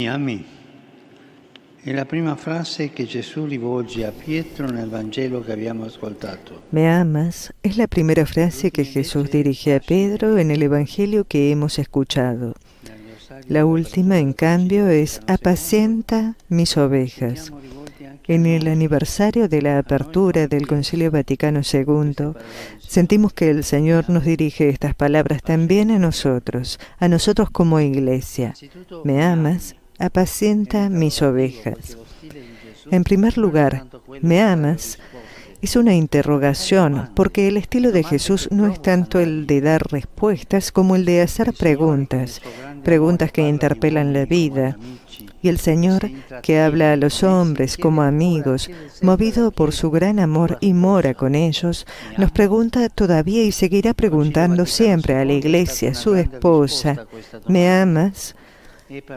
Mi ami è la prima frase che Gesù rivolge a Pietro nel Vangelo che abbiamo ascoltato. ¿Me amas? Es la primera frase que Jesús dirige a Pedro en el Evangelio que hemos escuchado. La última, en cambio, es apacienta mis ovejas. En el aniversario de la apertura del Concilio Vaticano II, sentimos que el Señor nos dirige estas palabras también a nosotros como Iglesia. ¿Me amas? Apacienta mis ovejas. En primer lugar, ¿me amas? Es una interrogación, porque el estilo de Jesús no es tanto el de dar respuestas como el de hacer preguntas que interpelan la vida. Y el Señor, que habla a los hombres como amigos, movido por su gran amor y mora con ellos, nos pregunta todavía y seguirá preguntando siempre a la Iglesia, su esposa, ¿me amas?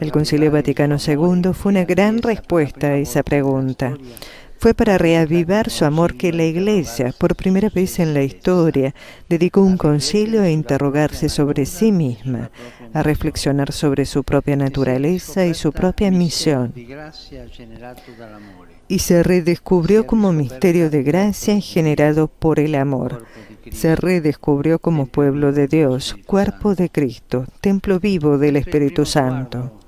El Concilio Vaticano II fue una gran respuesta a esa pregunta. Fue para reavivar su amor que la Iglesia, por primera vez en la historia, dedicó un concilio a interrogarse sobre sí misma, a reflexionar sobre su propia naturaleza y su propia misión. Y se redescubrió como misterio de gracia generado por el amor. Se redescubrió como pueblo de Dios, cuerpo de Cristo, templo vivo del Espíritu Santo.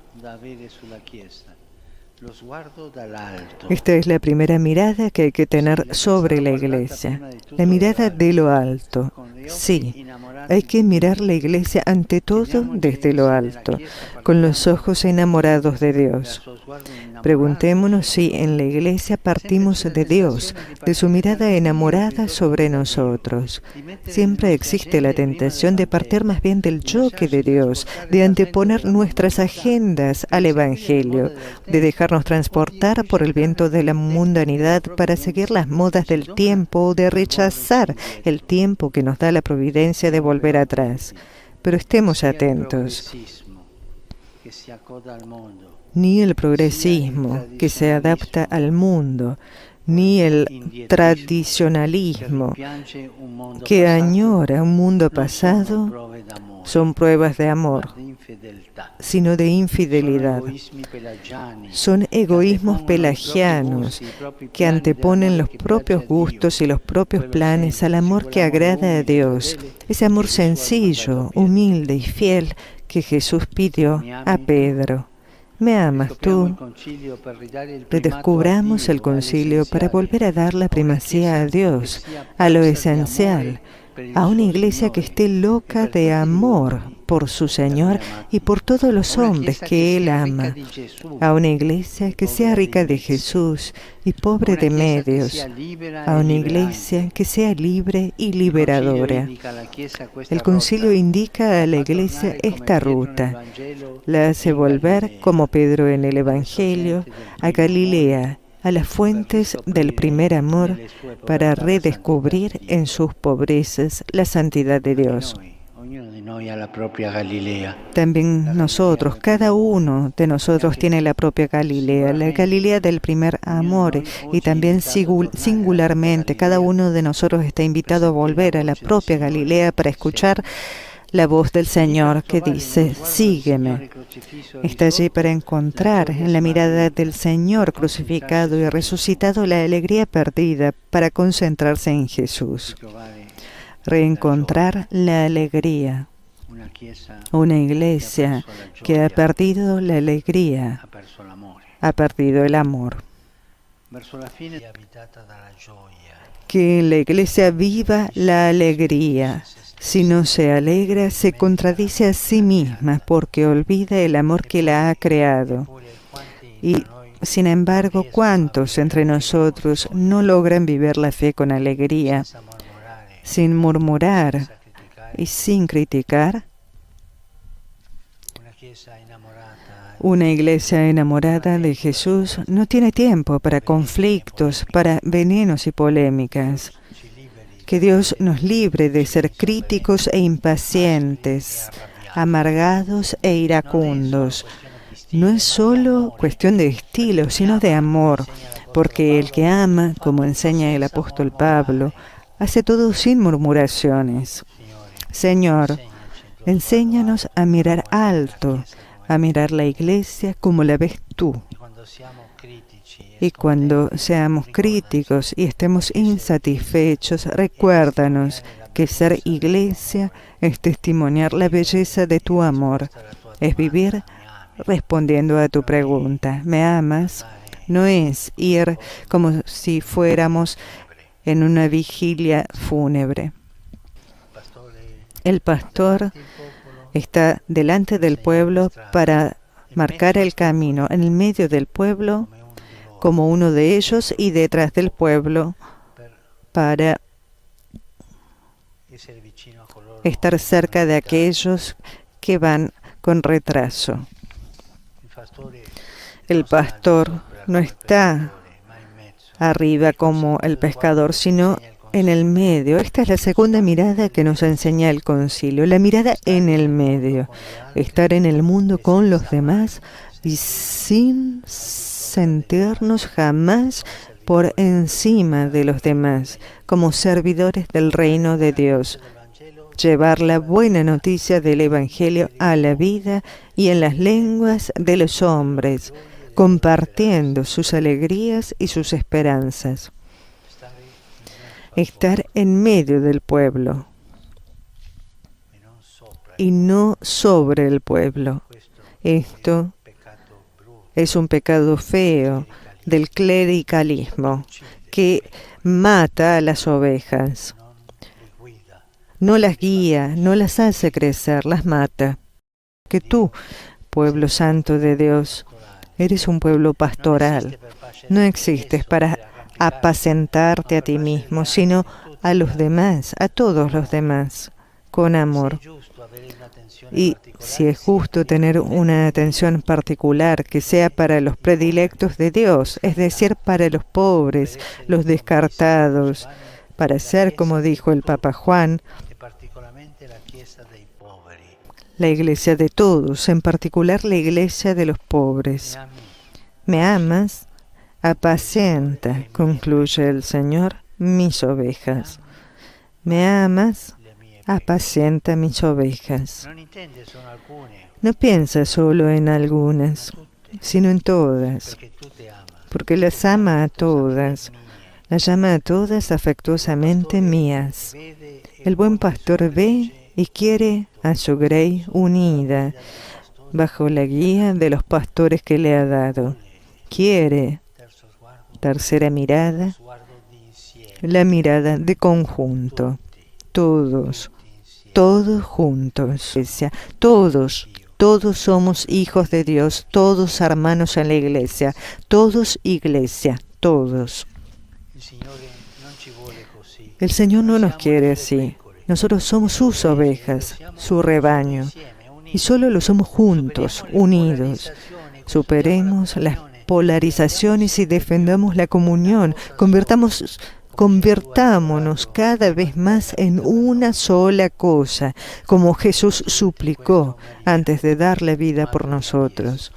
Esta es la primera mirada que hay que tener sobre la Iglesia, la mirada de lo alto. Sí, hay que mirar la Iglesia ante todo desde lo alto, con los ojos enamorados de Dios. Preguntémonos si en la Iglesia partimos de Dios, de su mirada enamorada sobre nosotros. Siempre existe la tentación de partir más bien del yo que de Dios, de anteponer nuestras agendas al Evangelio, de dejarnos transportar por el viento de la mundanidad para seguir las modas del tiempo o de rechazar el tiempo que nos da la providencia de volver atrás. Pero estemos atentos. Ni el progresismo que se adapta al mundo, ni el tradicionalismo que añora un mundo pasado son pruebas de amor, sino de infidelidad. Son egoísmos pelagianos que anteponen los propios gustos y los propios planes al amor que agrada a Dios, ese amor sencillo, humilde y fiel que Jesús pidió a Pedro. ¿Me amas tú? Redescubramos el concilio para volver a dar la primacía a Dios, a lo esencial, a una Iglesia que esté loca de amor por su Señor y por todos los hombres que Él ama, a una Iglesia que sea rica de Jesús y pobre de medios, a una Iglesia que sea libre y liberadora. El concilio indica a la Iglesia esta ruta, la hace volver, como Pedro en el Evangelio, a Galilea, a las fuentes del primer amor, para redescubrir en sus pobrezas la santidad de Dios. También nosotros, cada uno de nosotros tiene la propia Galilea, la Galilea del primer amor, y también singularmente cada uno de nosotros está invitado a volver a la propia Galilea para escuchar la voz del Señor que dice, sígueme. Está allí para encontrar en la mirada del Señor crucificado y resucitado la alegría perdida, para concentrarse en Jesús. Reencontrar la alegría. Una Iglesia que ha perdido la alegría, ha perdido el amor. Que la Iglesia viva la alegría. Si no se alegra, se contradice a sí misma porque olvida el amor que la ha creado. Y, sin embargo, ¿cuántos entre nosotros no logran vivir la fe con alegría, sin murmurar y sin criticar? Una Iglesia enamorada de Jesús no tiene tiempo para conflictos, para venenos y polémicas. Que Dios nos libre de ser críticos e impacientes, amargados e iracundos. No es solo cuestión de estilo, sino de amor, porque el que ama, como enseña el apóstol Pablo, hace todo sin murmuraciones. Señor, enséñanos a mirar alto, a mirar la iglesia como la ves tú. Y cuando seamos críticos y estemos insatisfechos, recuérdanos que ser iglesia es testimoniar la belleza de tu amor, es vivir respondiendo a tu pregunta. ¿Me amas? No es ir como si fuéramos en una vigilia fúnebre. El pastor está delante del pueblo para marcar el camino, en el medio del pueblo como uno de ellos y detrás del pueblo para estar cerca de aquellos que van con retraso. El pastor no está arriba como el pescador, sino en el medio. Esta es la segunda mirada que nos enseña el concilio, la mirada en el medio, estar en el mundo con los demás y sin sentirnos jamás por encima de los demás, como servidores del reino de Dios. Llevar la buena noticia del Evangelio a la vida y en las lenguas de los hombres, compartiendo sus alegrías y sus esperanzas. Estar en medio del pueblo y no sobre el pueblo. Esto es un pecado feo del clericalismo que mata a las ovejas. No las guía, no las hace crecer, las mata. Que tú, pueblo santo de Dios, eres un pueblo pastoral. No existes para apacentarte a ti mismo, sino a los demás, a todos los demás, con amor. Y si es justo tener una atención particular que sea para los predilectos de Dios, es decir, para los pobres, los descartados, para ser, como dijo el Papa Juan, la iglesia de todos, en particular la iglesia de los pobres. ¿Me amas? Apacienta, concluye el Señor, mis ovejas. ¿Me amas? Apacienta mis ovejas. No piensa solo en algunas, sino en todas, porque las ama a todas, las llama a todas afectuosamente mías. El buen pastor ve y quiere a su grey unida, bajo la guía de los pastores que le ha dado. Quiere, tercera mirada, la mirada de conjunto. Todos juntos. Todos somos hijos de Dios, todos hermanos en la iglesia, todos iglesia, todos. El Señor no nos quiere así. Nosotros somos sus ovejas, su rebaño, y solo lo somos juntos, unidos. Superemos las polarizaciones y defendamos la comunión. Convirtámonos cada vez más en una sola cosa, como Jesús suplicó antes de dar la vida por nosotros.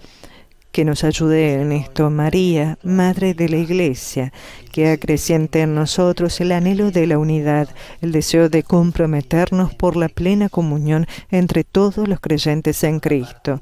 Que nos ayude en esto María, Madre de la Iglesia, que acreciente en nosotros el anhelo de la unidad, el deseo de comprometernos por la plena comunión entre todos los creyentes en Cristo.